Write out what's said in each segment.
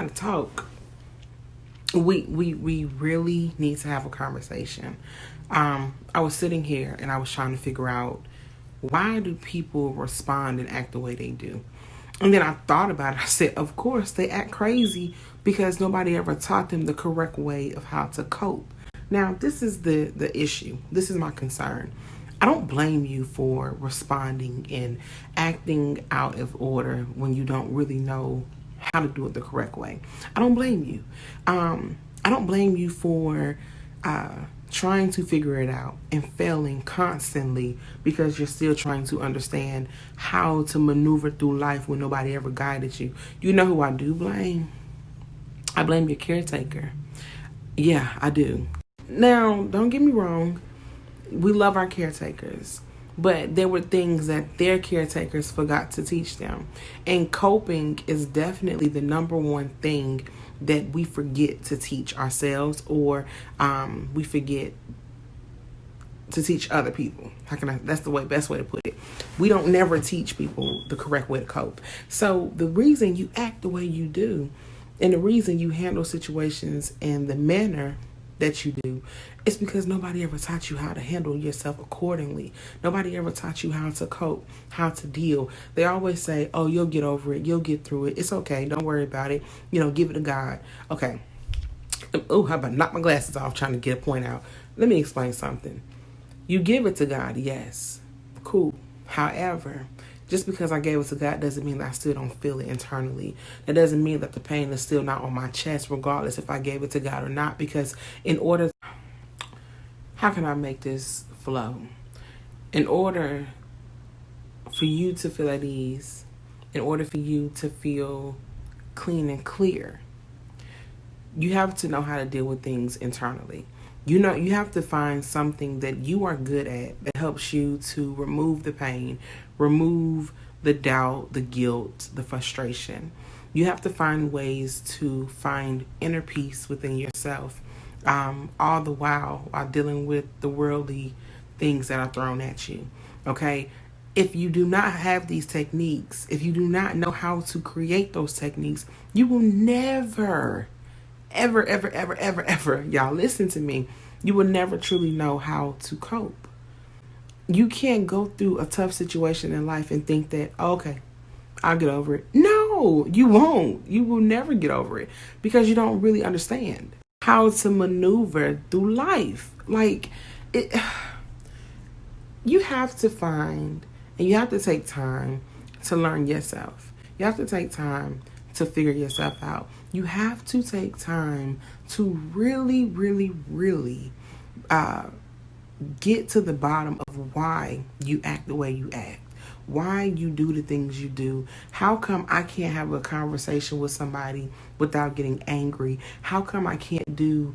trying to talk. We really need to have a conversation. I was sitting here and I was trying to figure out, why do people respond and act the way they do? And then I thought about it. I said, of course, they act crazy because nobody ever taught them the correct way of how to cope. Now, this is the issue. This is my concern. I don't blame you for responding and acting out of order when you don't really know how to do it the correct way. I don't blame you. I don't blame you for trying to figure it out and failing constantly because you're still trying to understand how to maneuver through life when nobody ever guided you. You know who I do blame? I blame your caretaker. Yeah, I do. Now, don't get me wrong. We love our caretakers, but there were things that their caretakers forgot to teach them. And coping is definitely the number one thing that we forget to teach ourselves, or we forget to teach other people. That's the best way to put it. We don't never teach people the correct way to cope. So the reason you act the way you do, and the reason you handle situations in the manner that you do, it's because nobody ever taught you how to handle yourself accordingly. Nobody ever taught you how to cope, how to deal. They always say, oh, you'll get over it. You'll get through it. It's okay. Don't worry about it. Give it to God. Okay. Oh, how about knock my glasses off trying to get a point out. Let me explain something. You give it to God, yes. Cool. However, just because I gave it to God doesn't mean that I still don't feel it internally. That doesn't mean that the pain is still not on my chest, regardless if I gave it to God or not. Because how can I make this flow? In order for you to feel at ease, in order for you to feel clean and clear, you have to know how to deal with things internally. You have to find something that you are good at that helps you to remove the pain, remove the doubt, the guilt, the frustration. You have to find ways to find inner peace within yourself, all the while dealing with the worldly things that are thrown at you. Okay? If you do not have these techniques, if you do not know how to create those techniques, you will never ever, y'all listen to me, you will never truly know how to cope. You can't go through a tough situation in life and think that, okay, I'll get over it. No, you won't. You will never get over it because you don't really understand how to maneuver through life. You have to find, and you have to take time to learn yourself. You have to take time to figure yourself out. You have to take time to really get to the bottom of why you act the way you act, why you do the things you do. How come I can't have a conversation with somebody without getting angry? How come I can't do,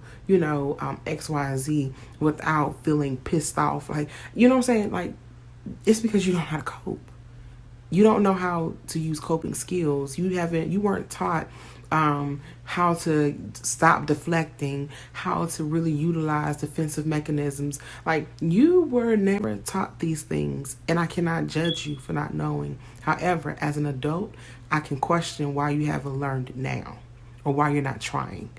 X, Y, Z without feeling pissed off? You know what I'm saying? It's because you don't know how to cope. You don't know how to use coping skills. You weren't taught how to stop deflecting, how to really utilize defensive mechanisms. You were never taught these things, and I cannot judge you for not knowing. However, as an adult, I can question why you haven't learned it now, or why you're not trying.